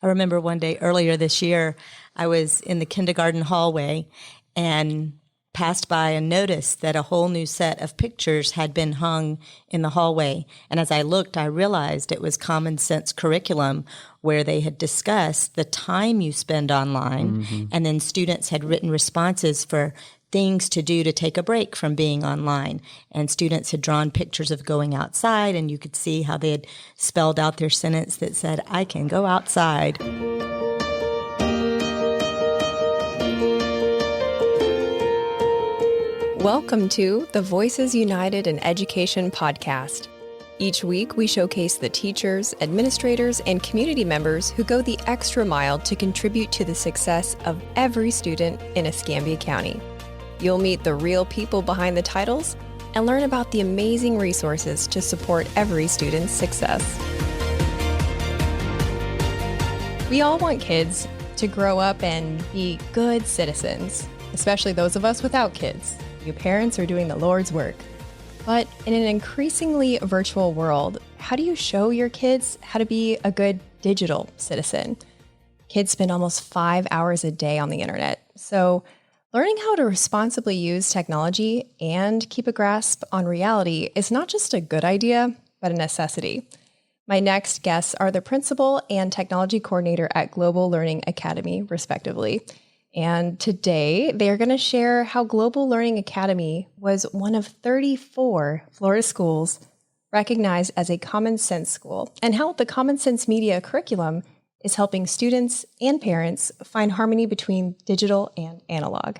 I remember one day earlier this year, I was in the kindergarten hallway and passed by and noticed that a whole new set of pictures had been hung in the hallway. And as I looked, I realized it was Common Sense curriculum where they had discussed the time you spend online, and then students had written responses for things to do to take a break from being online. And students had drawn pictures of going outside, and you could see how they had spelled out their sentence that said, "I can go outside." Welcome to the Voices United in Education podcast. Each week, we showcase the teachers, administrators, and community members who go the extra mile to contribute to the success of every student in Escambia County. You'll meet the real people behind the titles and learn about the amazing resources to support every student's success. We all want kids to grow up and be good citizens, especially those of us without kids. You parents are doing the Lord's work. But in an increasingly virtual world, how do you show your kids how to be a good digital citizen? Kids spend almost 5 hours a day on the internet. So learning how to responsibly use technology and keep a grasp on reality is not just a good idea, but a necessity. My next guests are the principal and technology coordinator at Global Learning Academy, respectively. And today they are going to share how Global Learning Academy was one of 34 Florida schools recognized as a Common Sense school, and how the Common Sense media curriculum is helping students and parents find harmony between digital and analog.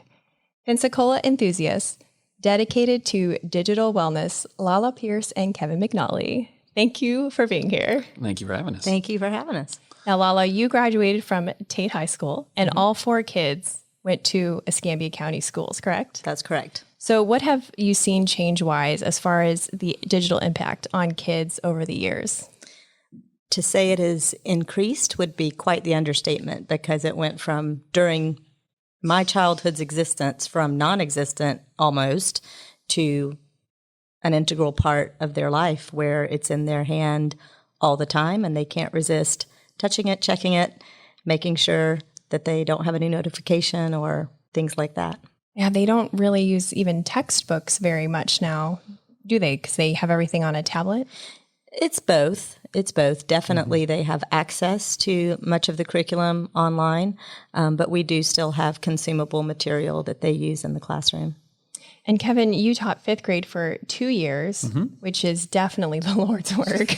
Pensacola enthusiasts dedicated to digital wellness, Lalla Pierce and Kevin McNally. Thank you for being here. Thank you for having us. Thank you for having us. Now, Lalla, you graduated from Tate High School, and all 4 kids went to Escambia County schools, correct? That's correct. So what have you seen change-wise as far as the digital impact on kids over the years? To say it has increased would be quite the understatement, because it went from, during my childhood's existence, from non-existent almost to an integral part of their life where it's in their hand all the time and they can't resist touching it, checking it, making sure that they don't have any notification or things like that. Yeah, they don't really use even textbooks very much now, do they? Because they have everything on a tablet? It's both. Definitely they have access to much of the curriculum online, but we do still have consumable material that they use in the classroom. And Kevin, you taught 5th grade for 2 years, which is definitely the Lord's work.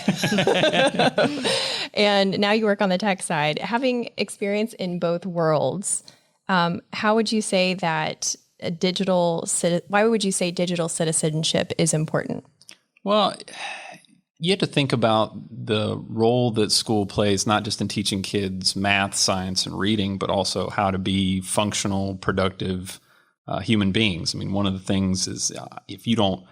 And now you work on the tech side. Having experience in both worlds, how would you say that why would you say digital citizenship is important? Well, you have to think about the role that school plays, not just in teaching kids math, science, and reading, but also how to be functional, productive human beings. I mean, one of the things is if you don't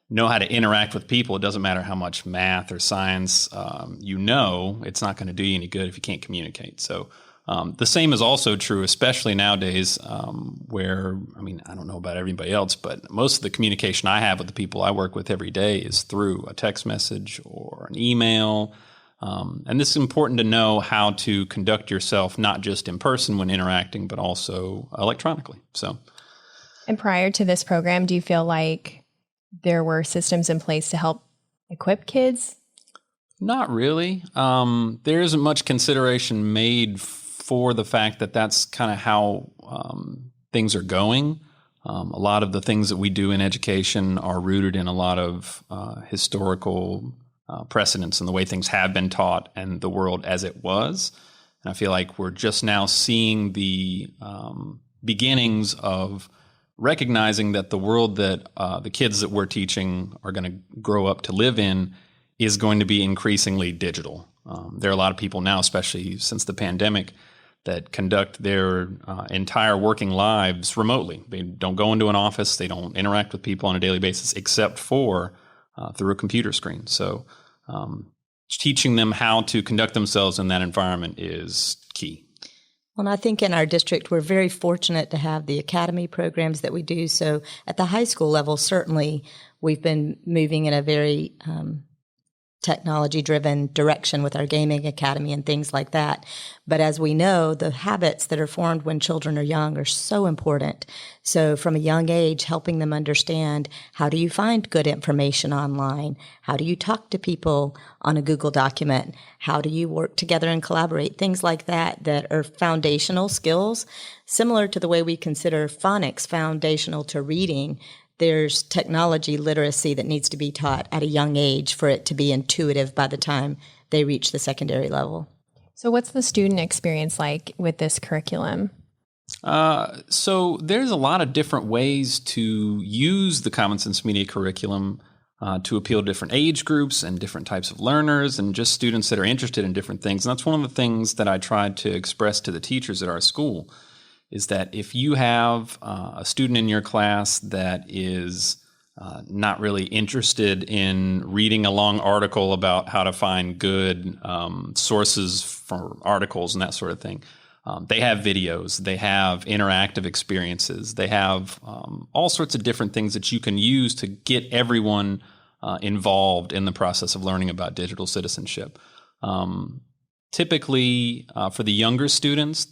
know how to interact with people, it doesn't matter how much math or science it's not going to do you any good if you can't communicate. So the same is also true, especially nowadays where, I don't know about everybody else, but most of the communication I have with the people I work with every day is through a text message or an email. And this is important to know how to conduct yourself, not just in person when interacting, but also electronically. And prior to this program, do you feel like there were systems in place to help equip kids? Not really. There isn't much consideration made for the fact that that's kind of how things are going. A lot of the things that we do in education are rooted in a lot of historical precedents and the way things have been taught and the world as it was. And I feel like we're just now seeing the beginnings of recognizing that the world that the kids that we're teaching are going to grow up to live in is going to be increasingly digital. There are a lot of people now, especially since the pandemic, that conduct their entire working lives remotely. They don't go into an office. They don't interact with people on a daily basis except for through a computer screen. So teaching them how to conduct themselves in that environment is key. Well, and I think in our district, we're very fortunate to have the academy programs that we do. So at the high school level, certainly we've been moving in a very technology-driven direction with our gaming academy and things like that. But as we know, the habits that are formed when children are young are so important. So from a young age, helping them understand, how do you find good information online? How do you talk to people on a Google document? How do you work together and collaborate? Things like that that are foundational skills, similar to the way we consider phonics foundational to reading. There's technology literacy that needs to be taught at a young age for it to be intuitive by the time they reach the secondary level. So what's the student experience like with this curriculum? So there's a lot of different ways to use the Common Sense Media curriculum to appeal to different age groups and different types of learners and just students that are interested in different things. And that's one of the things that I tried to express to the teachers at our school, is that if you have a student in your class that is not really interested in reading a long article about how to find good sources for articles and that sort of thing, they have videos, they have interactive experiences, they have all sorts of different things that you can use to get everyone involved in the process of learning about digital citizenship. Typically, for the younger students,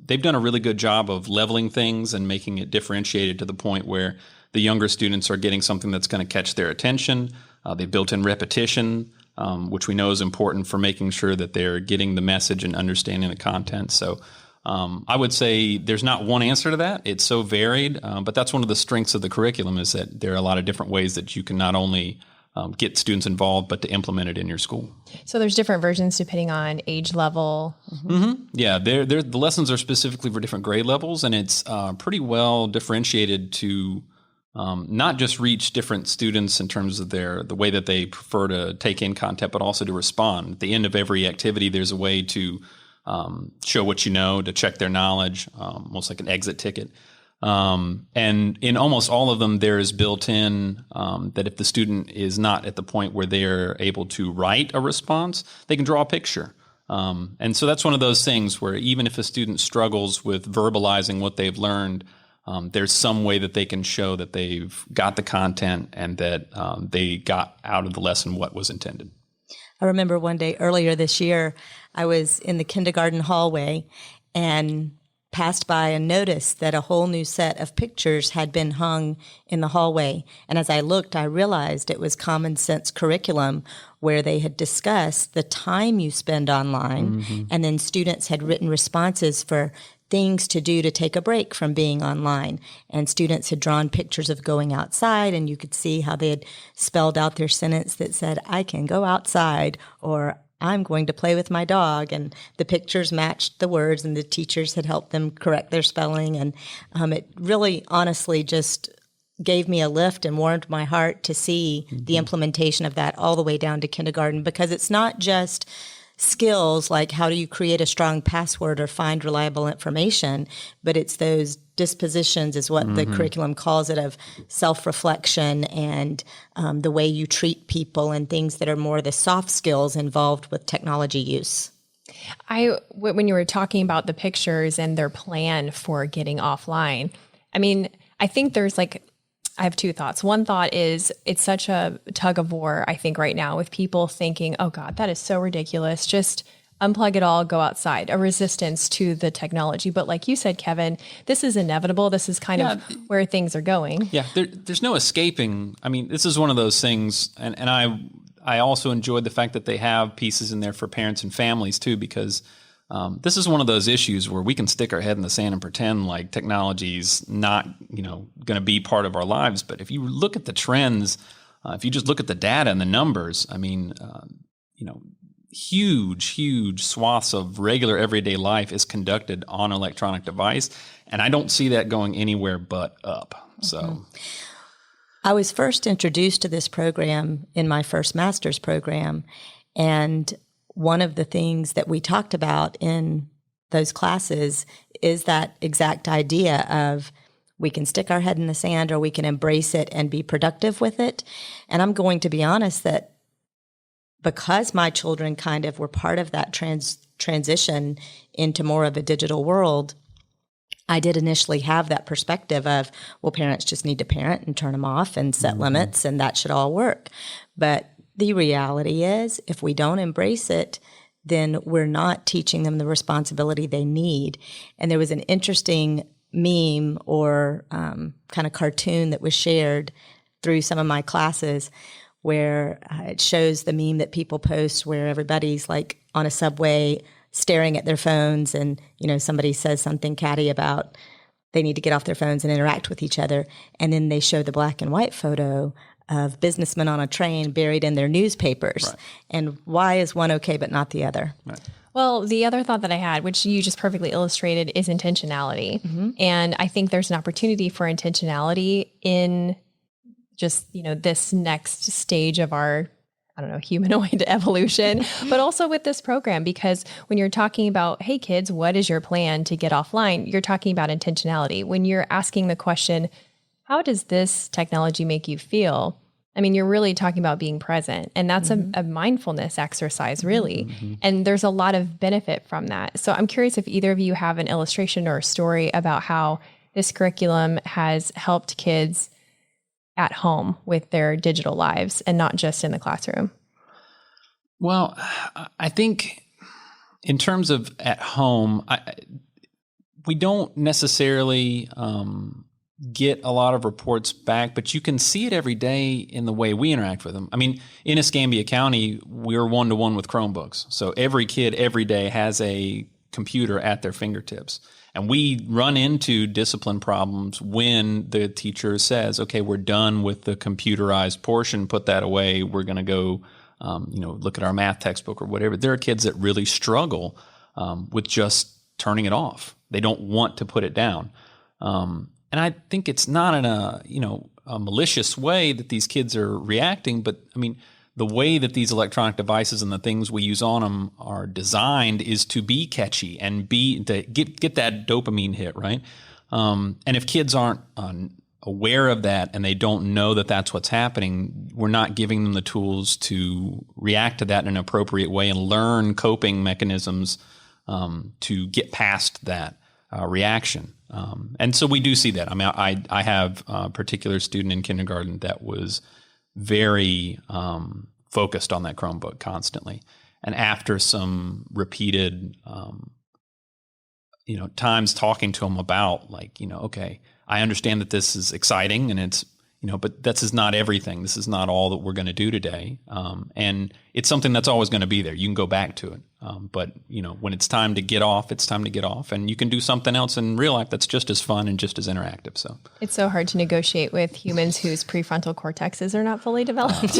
they've done a really good job of leveling things and making it differentiated to the point where the younger students are getting something that's going to catch their attention. They've built in repetition, which we know is important for making sure that they're getting the message and understanding the content. So I would say there's not one answer to that. It's so varied, but that's one of the strengths of the curriculum, is that there are a lot of different ways that you can not only get students involved, but to implement it in your school. So there's different versions depending on age level. Mm-hmm. Yeah, the lessons are specifically for different grade levels, and it's pretty well differentiated to not just reach different students in terms of the way that they prefer to take in content, but also to respond. At the end of every activity, there's a way to show what you know, to check their knowledge, almost like an exit ticket. And in almost all of them, there is built in that if the student is not at the point where they're able to write a response, they can draw a picture. And so that's one of those things where even if a student struggles with verbalizing what they've learned, there's some way that they can show that they've got the content and that they got out of the lesson what was intended. I remember one day earlier this year, I was in the kindergarten hallway and passed by and noticed that a whole new set of pictures had been hung in the hallway. And as I looked, I realized it was Common Sense curriculum, where they had discussed the time you spend online, and then students had written responses for things to do to take a break from being online. And students had drawn pictures of going outside, and you could see how they had spelled out their sentence that said, I can go outside, or I'm going to play with my dog. And the pictures matched the words, and the teachers had helped them correct their spelling. And it really, honestly, just gave me a lift and warmed my heart to see the implementation of that all the way down to kindergarten, because it's not just skills like how do you create a strong password or find reliable information, but it's those dispositions, is what the curriculum calls it, of self-reflection and the way you treat people and things that are more the soft skills involved with technology use. When you were talking about the pictures and their plan for getting offline, I mean, I think I have two thoughts. One thought is it's such a tug of war, I think, right now, with people thinking, oh God, that is so ridiculous. Just unplug it all, go outside, a resistance to the technology. But like you said, Kevin, this is inevitable. This is kind of where things are going. Yeah, there's no escaping. I mean, this is one of those things, and I also enjoyed the fact that they have pieces in there for parents and families too, because this is one of those issues where we can stick our head in the sand and pretend like technology's not, going to be part of our lives. But if you look at the trends, if you just look at the data and the numbers, I mean, huge swaths of regular everyday life is conducted on an electronic device. And I don't see that going anywhere but up. So I was first introduced to this program in my first master's program. And one of the things that we talked about in those classes is that exact idea of we can stick our head in the sand or we can embrace it and be productive with it. And I'm going to be honest that because my children kind of were part of that transition into more of a digital world, I did initially have that perspective of, well, parents just need to parent and turn them off and set limits, and that should all work. But the reality is, if we don't embrace it, then we're not teaching them the responsibility they need. And there was an interesting meme or kind of cartoon that was shared through some of my classes where it shows the meme that people post where everybody's like on a subway staring at their phones, and somebody says something catty about they need to get off their phones and interact with each other, and then they show the black and white photo of businessmen on a train buried in their newspapers. Right. And why is one okay but not the other? Right. Well, the other thought that I had, which you just perfectly illustrated, is intentionality. Mm-hmm. And I think there's an opportunity for intentionality in just, this next stage of our, humanoid evolution, but also with this program, because when you're talking about, hey kids, what is your plan to get offline? You're talking about intentionality. When you're asking the question, how does this technology make you feel? I mean, you're really talking about being present, and that's a mindfulness exercise, really. Mm-hmm. And there's a lot of benefit from that. So I'm curious if either of you have an illustration or a story about how this curriculum has helped kids at home with their digital lives and not just in the classroom. Well, I think in terms of at home, we don't necessarily get a lot of reports back, but you can see it every day in the way we interact with them. I mean, in Escambia County, we're one-to-one with Chromebooks. So every kid every day has a computer at their fingertips. And we run into discipline problems when the teacher says, okay, we're done with the computerized portion, put that away. We're going to go, look at our math textbook or whatever. There are kids that really struggle with just turning it off. They don't want to put it down. And I think it's not in a malicious way that these kids are reacting, but I mean, the way that these electronic devices and the things we use on them are designed is to be catchy and to get that dopamine hit, right? And if kids aren't aware of that and they don't know that that's what's happening, we're not giving them the tools to react to that in an appropriate way and learn coping mechanisms to get past that reaction. And so we do see that. I mean, I have a particular student in kindergarten that was very focused on that Chromebook constantly. And after some repeated, times talking to him about okay, I understand that this is exciting and it's, but this is not everything. This is not all that we're going to do today. And it's something that's always going to be there. You can go back to it. But when it's time to get off, it's time to get off. And you can do something else in real life that's just as fun and just as interactive. So it's so hard to negotiate with humans whose prefrontal cortexes are not fully developed.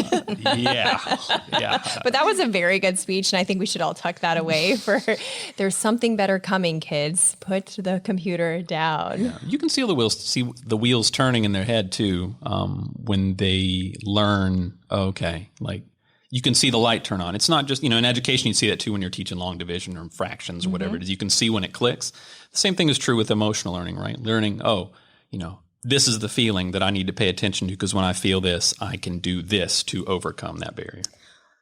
Yeah. But that was a very good speech. And I think we should all tuck that away for there's something better coming, kids. Put the computer down. Yeah. You can see the wheels turning in their head too when they learn, okay, you can see the light turn on. It's not just, in education, you see that too when you're teaching long division or fractions or whatever it is. You can see when it clicks. The same thing is true with emotional learning, right? Learning, this is the feeling that I need to pay attention to because when I feel this, I can do this to overcome that barrier.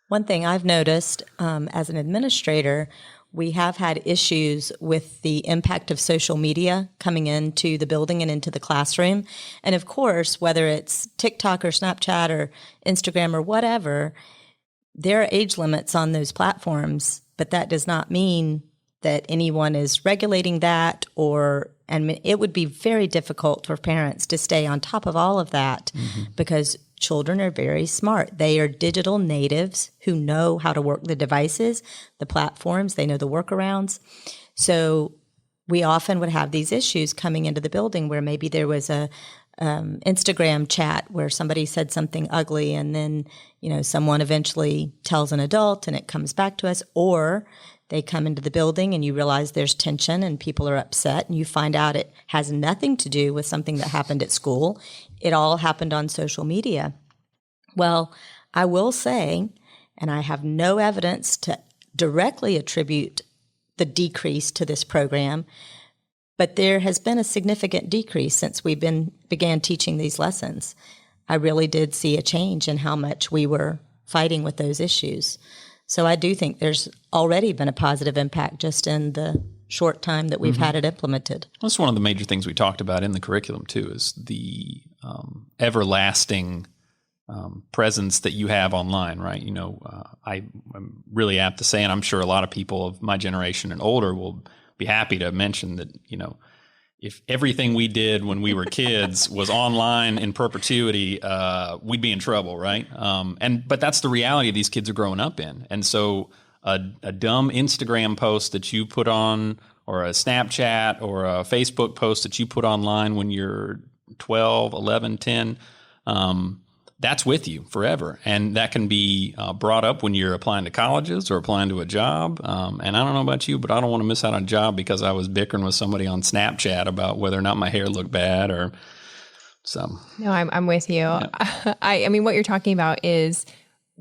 One thing I've noticed as an administrator, we have had issues with the impact of social media coming into the building and into the classroom. And of course, whether it's TikTok or Snapchat or Instagram or whatever, there are age limits on those platforms, but that does not mean that anyone is regulating that and it would be very difficult for parents to stay on top of all of that because children are very smart. They are digital natives who know how to work the devices, the platforms, they know the workarounds. So we often would have these issues coming into the building where maybe there was a Instagram chat where somebody said something ugly and then, someone eventually tells an adult and it comes back to us, or they come into the building and you realize there's tension and people are upset and you find out it has nothing to do with something that happened at school. It all happened on social media. Well, I will say, and I have no evidence to directly attribute the decrease to this program, but there has been a significant decrease since we began teaching these lessons. I really did see a change in how much we were fighting with those issues. So I do think there's already been a positive impact just in the short time that we've had it implemented. That's one of the major things we talked about in the curriculum too, is the everlasting presence that you have online, right? You know, I'm really apt to say, and I'm sure a lot of people of my generation and older will be happy to mention that, you know, if everything we did when we were kids was online in perpetuity, we'd be in trouble, right? But that's the reality these kids are growing up in. And so a dumb Instagram post that you put on, or a Snapchat or a Facebook post that you put online when you're 12, 11, 10, that's with you forever. And that can be brought up when you're applying to colleges or applying to a job. And I don't know about you, but I don't want to miss out on a job because I was bickering with somebody on Snapchat about whether or not my hair looked bad or so. No, I'm with you. Yeah. I mean, what you're talking about is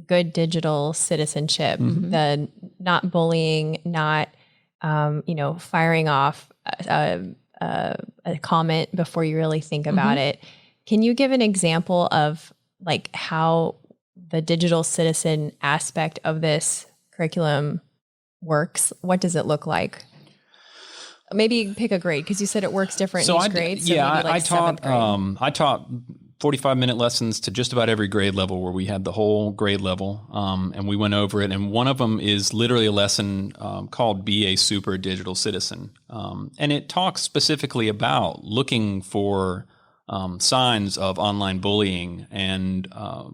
good digital citizenship, the not bullying, not, firing off a comment before you really think about it. Can you give an example of like how the digital citizen aspect of this curriculum works? What does it look like? Maybe pick a grade, because you said it works different in each grade. So yeah, maybe like I taught 45-minute lessons to just about every grade level, where we had the whole grade level, and we went over it. And one of them is literally a lesson called Be a Super Digital Citizen. And it talks specifically about looking for signs of online bullying and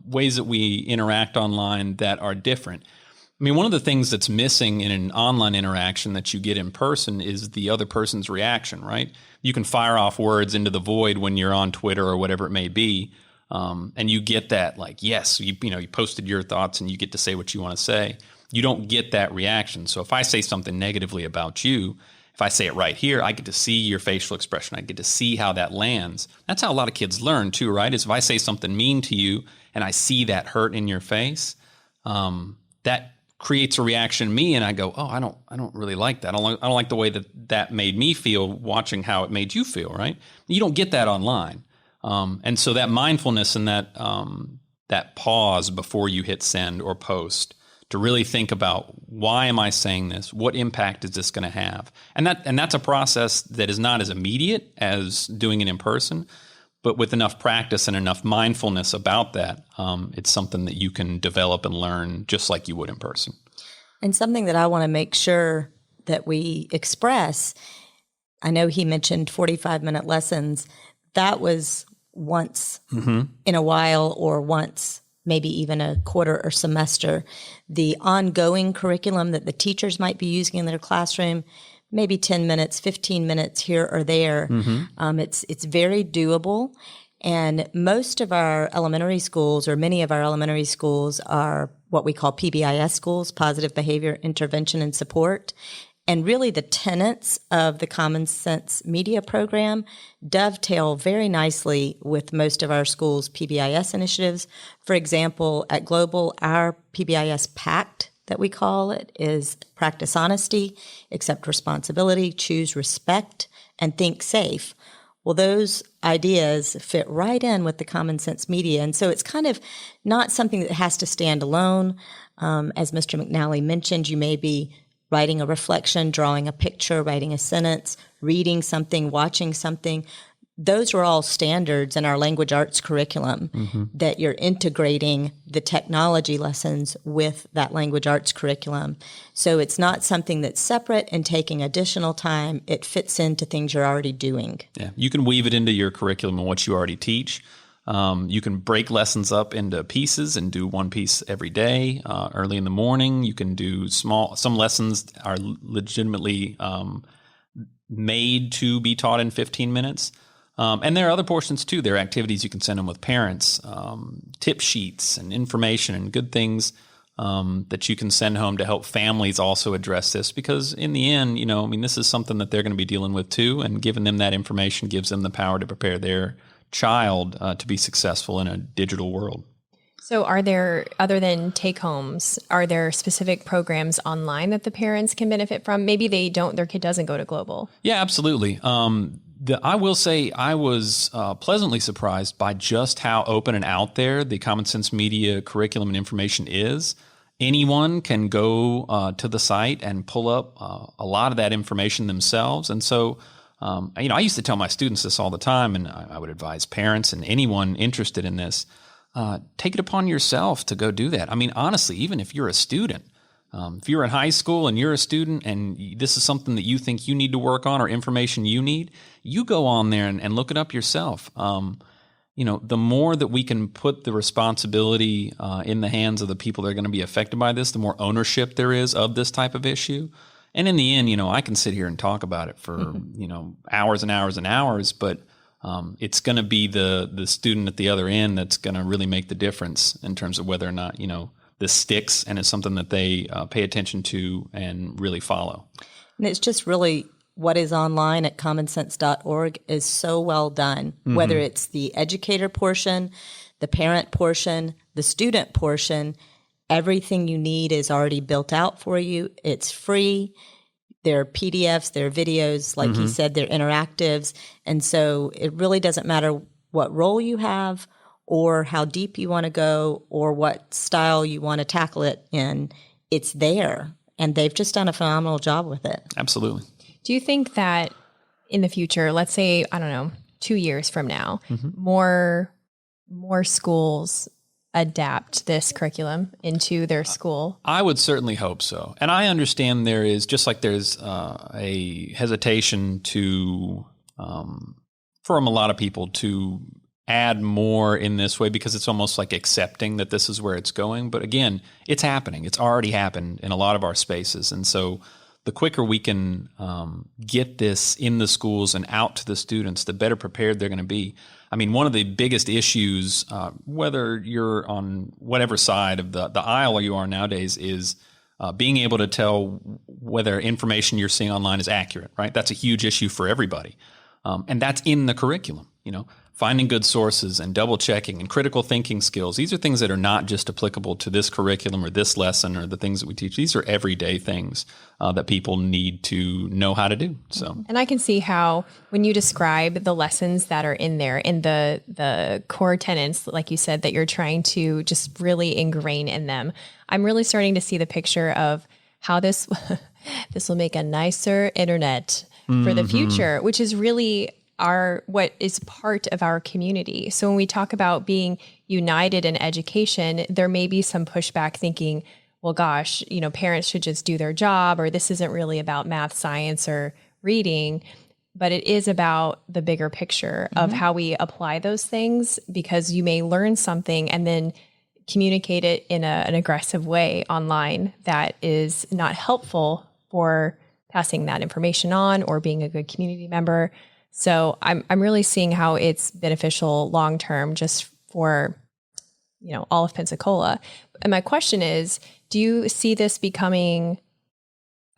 ways that we interact online that are different. I mean, one of the things that's missing in an online interaction that you get in person is the other person's reaction, right? You can fire off words into the void when you're on Twitter or whatever it may be, and you get that, like, yes, you posted your thoughts and you get to say what you want to say. You don't get that reaction. So if I say something negatively about you, if I say it right here, I get to see your facial expression. I get to see how that lands. That's how a lot of kids learn too, right? Is if I say something mean to you and I see that hurt in your face, that creates a reaction in me, and I go, oh, I don't really like that. I don't like the way that made me feel watching how it made you feel, right? You don't get that online. And so that mindfulness and that pause before you hit send or post to really think about, why am I saying this? What impact is this going to have? And that's a process that is not as immediate as doing it in person, but with enough practice and enough mindfulness about that, it's something that you can develop and learn just like you would in person. And something that I want to make sure that we express, I know he mentioned 45-minute lessons. That was once in a while, or once, maybe even a quarter or semester. The ongoing curriculum that the teachers might be using in their classroom, maybe 10 minutes, 15 minutes here or there. It's very doable. And most of our elementary schools, or many of our elementary schools, are what we call PBIS schools, Positive Behavior Intervention and Support. And really the tenets of the Common Sense Media program dovetail very nicely with most of our schools' PBIS initiatives. For example, at Global, our PBIS Pact, that we call it, is practice honesty, accept responsibility, choose respect, and think safe. Well, those ideas fit right in with the Common Sense Media. And so it's kind of not something that has to stand alone. As Mr. McNally mentioned, you may be writing a reflection, drawing a picture, writing a sentence, reading something, watching something. Those are all standards in our language arts curriculum, that you're integrating the technology lessons with that language arts curriculum. So it's not something that's separate and taking additional time. It fits into things you're already doing. Yeah, you can weave it into your curriculum and what you already teach. You can break lessons up into pieces and do one piece every day, early in the morning. You can do some lessons are legitimately made to be taught in 15 minutes. And there are other portions too. There are activities you can send them with parents, tip sheets and information and good things that you can send home to help families also address this. Because in the end, this is something that they're going to be dealing with too. And giving them that information gives them the power to prepare their child to be successful in a digital world. So are there, other than take-homes, are there specific programs online that the parents can benefit from? Maybe their kid doesn't go to Global. Yeah, absolutely. I will say I was pleasantly surprised by just how open and out there the Common Sense Media curriculum and information is. Anyone can go to the site and pull up a lot of that information themselves. And so, I used to tell my students this all the time, and I would advise parents and anyone interested in this. take it upon yourself to go do that. I mean, honestly, even if you're a student, if you're in high school and you're a student and this is something that you think you need to work on or information you need, you go on there and look it up yourself. The more that we can put the responsibility in the hands of the people that are going to be affected by this, the more ownership there is of this type of issue. And in the end, I can sit here and talk about it for, hours and hours and hours, but it's going to be the student at the other end that's going to really make the difference in terms of whether or not, this sticks and is something that they pay attention to and really follow. And it's just really what is online at commonsense.org is so well done, whether it's the educator portion, the parent portion, the student portion. Everything you need is already built out for you. It's free. There are PDFs, there are videos, like you said, they're interactives. And so it really doesn't matter what role you have or how deep you want to go or what style you want to tackle it in. It's there. And they've just done a phenomenal job with it. Absolutely. Do you think that in the future, let's say, 2 years from now, more schools adapt this curriculum into their school? I would certainly hope so. And I understand there is, just like there's a hesitation to, from a lot of people to add more in this way because it's almost like accepting that this is where it's going. But again, it's happening. It's already happened in a lot of our spaces. And so the quicker we can get this in the schools and out to the students, the better prepared they're going to be. I mean, one of the biggest issues, whether you're on whatever side of the aisle you are nowadays, is being able to tell whether information you're seeing online is accurate, right? That's a huge issue for everybody. And that's in the curriculum, finding good sources and double checking and critical thinking skills. These are things that are not just applicable to this curriculum or this lesson or the things that we teach. These are everyday things that people need to know how to do. So, and I can see how when you describe the lessons that are in there and the core tenets, like you said, that you're trying to just really ingrain in them, I'm really starting to see the picture of how this will make a nicer internet for the future, which is really what is part of our community. So when we talk about being united in education, there may be some pushback thinking, well, gosh, parents should just do their job, or this isn't really about math, science, or reading, but it is about the bigger picture of how we apply those things, because you may learn something and then communicate it in an aggressive way online that is not helpful for passing that information on or being a good community member. So I'm really seeing how it's beneficial long term just for, all of Pensacola. And my question is, do you see this becoming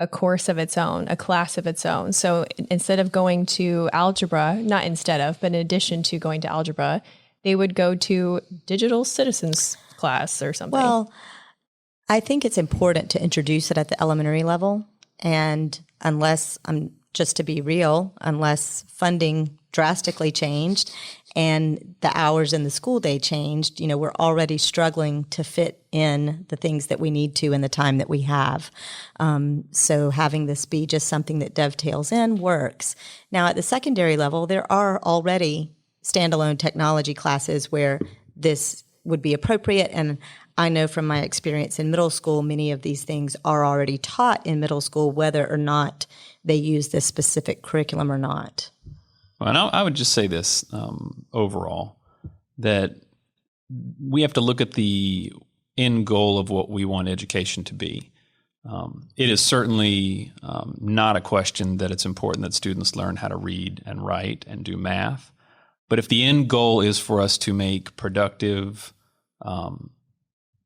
a course of its own, a class of its own? So instead of going to algebra, not instead of, but in addition to going to algebra, they would go to digital citizens class or something? Well, I think it's important to introduce it at the elementary level. And unless just to be real, unless funding drastically changed and the hours in the school day changed, we're already struggling to fit in the things that we need to in the time that we have. So having this be just something that dovetails in works. Now, at the secondary level, there are already standalone technology classes where this would be appropriate. And I know from my experience in middle school, many of these things are already taught in middle school, whether or not they use this specific curriculum or not. Well, and I would just say this overall, that we have to look at the end goal of what we want education to be. It is certainly not a question that it's important that students learn how to read and write and do math. But if the end goal is for us to make productive,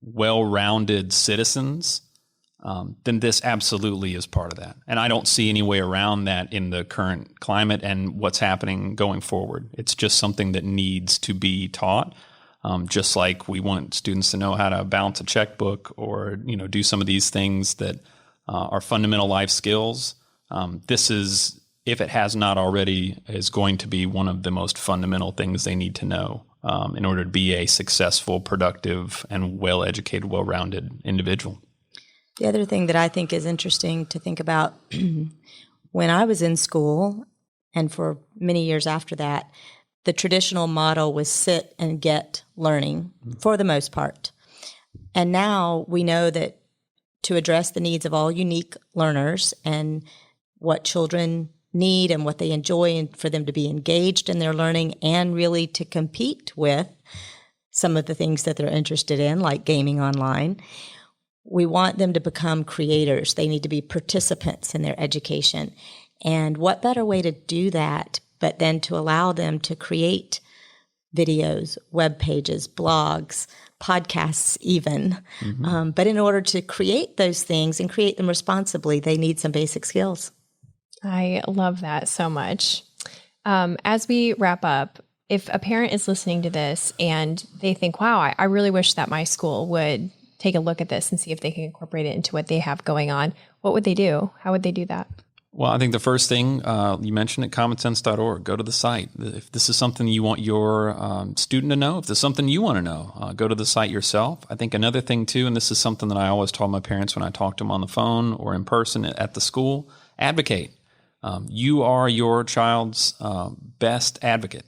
well-rounded citizens, then this absolutely is part of that. And I don't see any way around that in the current climate and what's happening going forward. It's just something that needs to be taught, just like we want students to know how to balance a checkbook or, do some of these things that are fundamental life skills. This is, if it has not already, is going to be one of the most fundamental things they need to know in order to be a successful, productive, and well-educated, well-rounded individual. The other thing that I think is interesting to think about, when I was in school and for many years after that, the traditional model was sit and get learning for the most part. And now we know that to address the needs of all unique learners and what children need and what they enjoy, and for them to be engaged in their learning and really to compete with some of the things that they're interested in, like gaming online, we want them to become creators. They need to be participants in their education. And what better way to do that but then to allow them to create videos, web pages, blogs, podcasts even. But in order to create those things and create them responsibly, they need some basic skills. I love that so much. As we wrap up, if a parent is listening to this and they think, wow, I really wish that my school would take a look at this and see if they can incorporate it into what they have going on, what would they do? How would they do that? Well, I think the first thing, you mentioned it, commonsense.org. Go to the site. If this is something you want your student to know, if this is something you want to know, go to the site yourself. I think another thing, too, and this is something that I always tell my parents when I talk to them on the phone or in person at the school, advocate. You are your child's best advocate.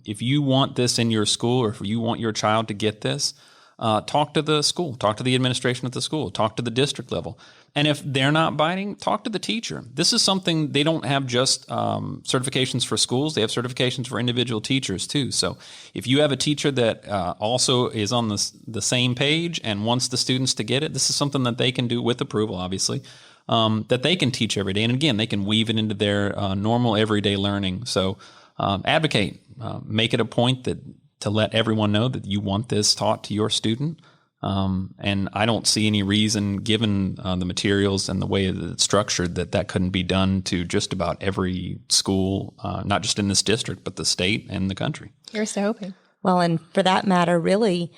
If you want this in your school, or if you want your child to get this, talk to the school, talk to the administration at the school, talk to the district level. And if they're not biting, talk to the teacher. This is something, they don't have just certifications for schools, they have certifications for individual teachers too. So if you have a teacher that also is on the same page and wants the students to get it, this is something that they can do with approval, obviously, that they can teach every day. And again, they can weave it into their normal everyday learning. So advocate, make it a point to let everyone know that you want this taught to your student. And I don't see any reason, given the materials and the way that it's structured, that couldn't be done to just about every school, not just in this district, but the state and the country. Here's to hoping. Well, and for that matter, really,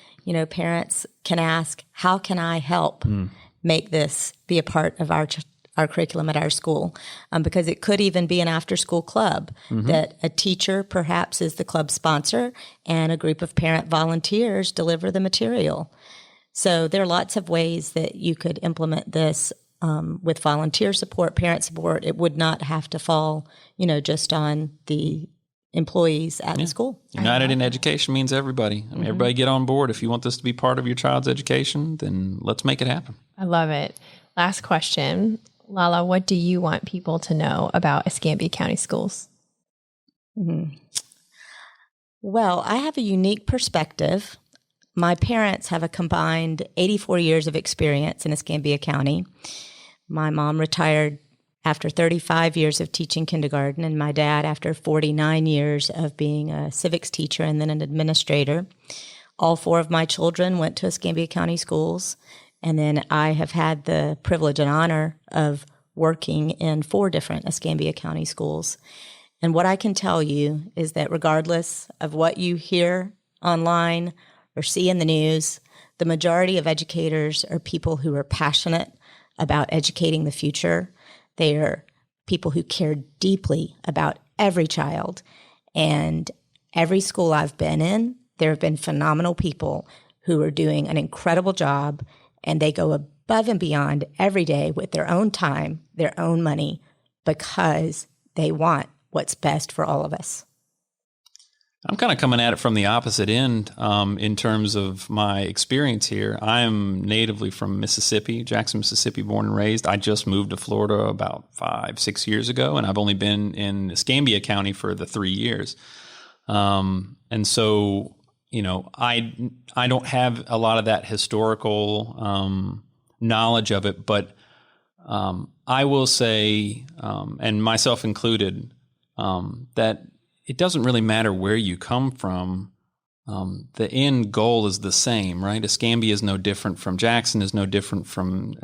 parents can ask, how can I help make this be a part of our curriculum at our school? Because it could even be an after-school club that a teacher perhaps is the club sponsor and a group of parent volunteers deliver the material. So there are lots of ways that you could implement this with volunteer support, parent support. It would not have to fall, just on the employees at the school. United in Education means everybody. I mean, everybody get on board. If you want this to be part of your child's education, then let's make it happen. I love it. Last question. Lalla, what do you want people to know about Escambia County Schools? Well, I have a unique perspective. My parents have a combined 84 years of experience in Escambia County. My mom retired after 35 years of teaching kindergarten, and my dad after 49 years of being a civics teacher and then an administrator. All four of my children went to Escambia County Schools, and then I have had the privilege and honor of working in 4 different Escambia County schools. And what I can tell you is that regardless of what you hear online or see in the news, the majority of educators are people who are passionate about educating the future. They are people who care deeply about every child. And every school I've been in, there have been phenomenal people who are doing an incredible job, and they go above and beyond every day with their own time, their own money, because they want what's best for all of us. I'm kind of coming at it from the opposite end in terms of my experience here. I'm natively from Mississippi, Jackson, Mississippi, born and raised. I just moved to Florida about 5-6 years ago, and I've only been in Escambia County for the 3 years. And so, I don't have a lot of that historical knowledge of it, but I will say, and myself included, that it doesn't really matter where you come from. The end goal is the same, right? Escambia is no different from Jackson, is no different from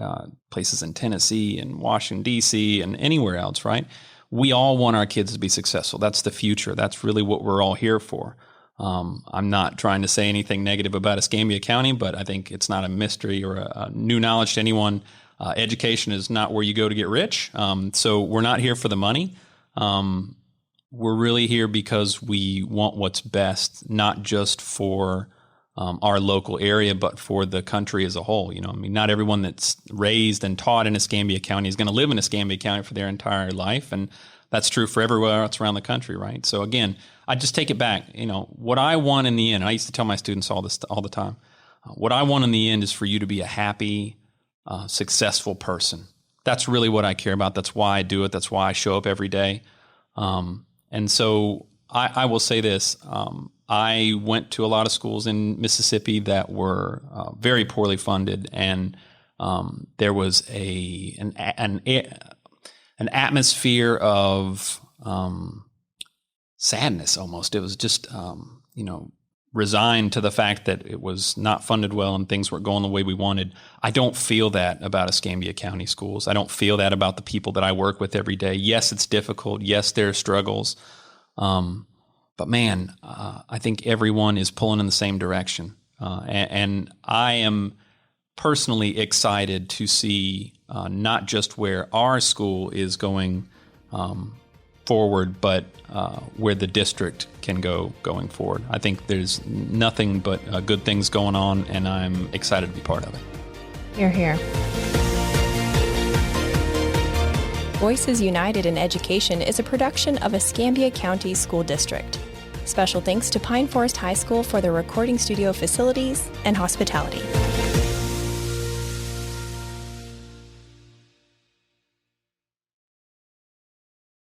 places in Tennessee and Washington, D.C. and anywhere else, right? We all want our kids to be successful. That's the future. That's really what we're all here for. I'm not trying to say anything negative about Escambia County, but I think it's not a mystery or a new knowledge to anyone. Education is not where you go to get rich. So we're not here for the money. We're really here because we want what's best, not just for our local area, but for the country as a whole. Not everyone that's raised and taught in Escambia County is going to live in Escambia County for their entire life. And That's true for everywhere else around the country, right? So again, I just take it back. What I want in the end, I used to tell my students all the time, what I want in the end is for you to be a happy, successful person. That's really what I care about. That's why I do it. That's why I show up every day. And so I will say this. I went to a lot of schools in Mississippi that were very poorly funded, and there was an atmosphere of sadness almost. It was just, resigned to the fact that it was not funded well and things weren't going the way we wanted. I don't feel that about Escambia County schools. I don't feel that about the people that I work with every day. Yes, it's difficult. Yes, there are struggles. But man, I think everyone is pulling in the same direction. And I am personally excited to see not just where our school is going forward, but where the district can go going forward. I think there's nothing but good things going on, and I'm excited to be part of it. Hear, hear. Voices United in Education is a production of Escambia County School District. Special thanks to Pine Forest High School for their recording studio facilities and hospitality.